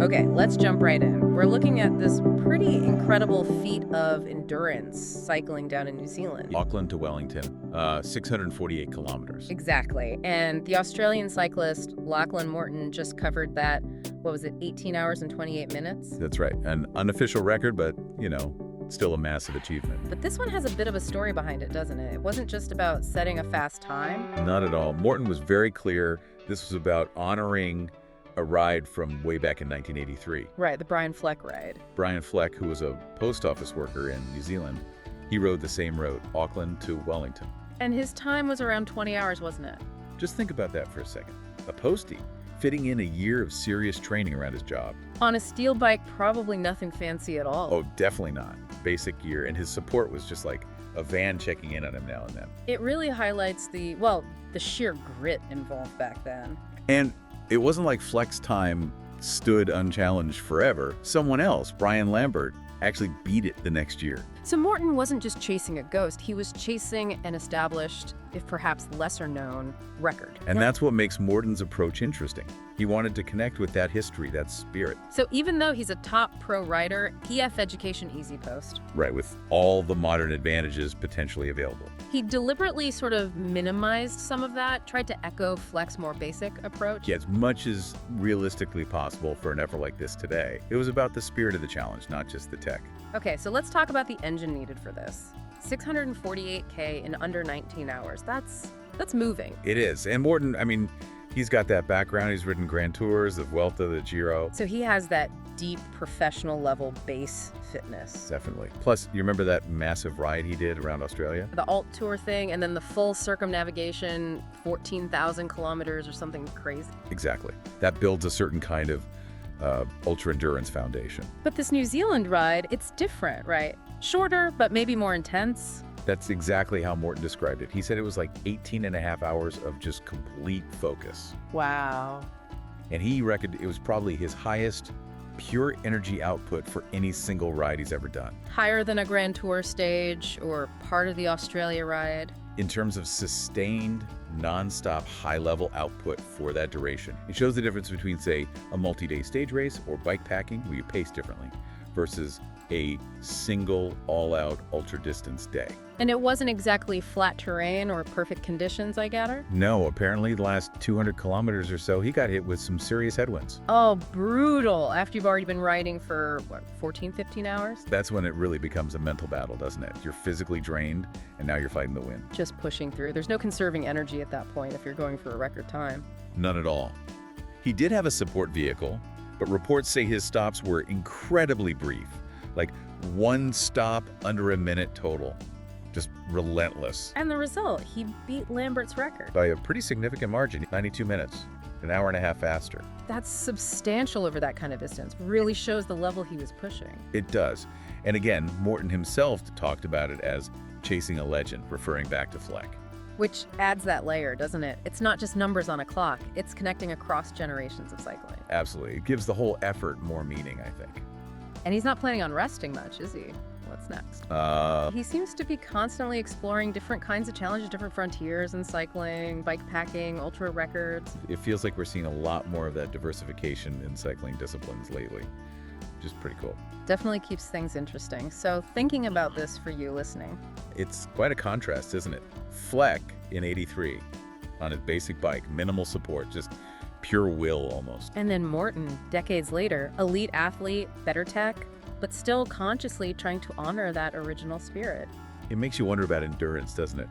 Okay, let's jump right in. We're looking at this pretty incredible feat of endurance cycling down in New Zealand. Auckland to Wellington, 648 kilometers. Exactly. And the Australian cyclist Lachlan Morton just covered that, 18 hours and 28 minutes? That's right. An unofficial record, but, still a massive achievement. But this one has a bit of a story behind it, doesn't it? It wasn't just about setting a fast time. Not at all. Morton was very clear this was about honoring a ride from way back in 1983. Right, the Brian Fleck ride. Brian Fleck, who was a post office worker in New Zealand, he rode the same road, Auckland to Wellington. And his time was around 20 hours, wasn't it? Just think about that for a second. A postie, fitting in a year of serious training around his job. On a steel bike, probably nothing fancy at all. Oh, definitely not. Basic gear, and his support was just like a van checking in on him now and then. It really highlights the sheer grit involved back then. And it wasn't like Fleck's time stood unchallenged forever. Someone else, Brian Lambert, actually beat it the next year. So Morton wasn't just chasing a ghost, he was chasing an established, if perhaps lesser known, record. And that's what makes Morton's approach interesting. He wanted to connect with that history, that spirit. So even though he's a top pro rider, PF Education Easy Post. Right, with all the modern advantages potentially available. He deliberately sort of minimized some of that, tried to echo Fleck's more basic approach. Yeah, as much as realistically possible for an effort like this today. It was about the spirit of the challenge, not just the tech. Okay, so let's talk about the engine needed for this. 648K in under 19 hours. That's moving. It is. And Morton, he's got that background. He's ridden Grand Tours, the Vuelta, the Giro. So he has that deep professional level base fitness. Definitely. Plus, you remember that massive ride he did around Australia? The Alt Tour thing, and then the full circumnavigation, 14,000 kilometers or something crazy. Exactly. That builds a certain kind of ultra-endurance foundation. But this New Zealand ride, it's different, right? Shorter, but maybe more intense. That's exactly how Morton described it. He said it was like 18 and a half hours of just complete focus. Wow. And he reckoned it was probably his highest pure energy output for any single ride he's ever done. Higher than a Grand Tour stage or part of the Australia ride. In terms of sustained, non-stop high-level output for that duration. It shows the difference between, say, a multi-day stage race or bike packing, where you pace differently, versus a single all-out ultra-distance day. And it wasn't exactly flat terrain or perfect conditions, I gather? No, apparently the last 200 kilometers or so, he got hit with some serious headwinds. Oh, brutal. After you've already been riding for, 14, 15 hours? That's when it really becomes a mental battle, doesn't it? You're physically drained, and now you're fighting the wind. Just pushing through. There's no conserving energy at that point if you're going for a record time. None at all. He did have a support vehicle, but reports say his stops were incredibly brief. Like one stop under a minute total. Just relentless. And the result, he beat Lambert's record. By a pretty significant margin, 92 minutes, an hour and a half faster. That's substantial over that kind of distance. Really shows the level he was pushing. It does. And again, Morton himself talked about it as chasing a legend, referring back to Fleck. Which adds that layer, doesn't it? It's not just numbers on a clock. It's connecting across generations of cycling. Absolutely. It gives the whole effort more meaning, I think. And he's not planning on resting much, is he? What's next? He seems to be constantly exploring different kinds of challenges, different frontiers in cycling, bike packing, ultra records. It feels like we're seeing a lot more of that diversification in cycling disciplines lately, which is pretty cool. Definitely keeps things interesting. So thinking about this for you listening. It's quite a contrast, isn't it? Fleck in 83 on his basic bike, minimal support, just pure will almost. And then Morton, decades later, elite athlete, better tech, but still consciously trying to honor that original spirit. It makes you wonder about endurance, doesn't it?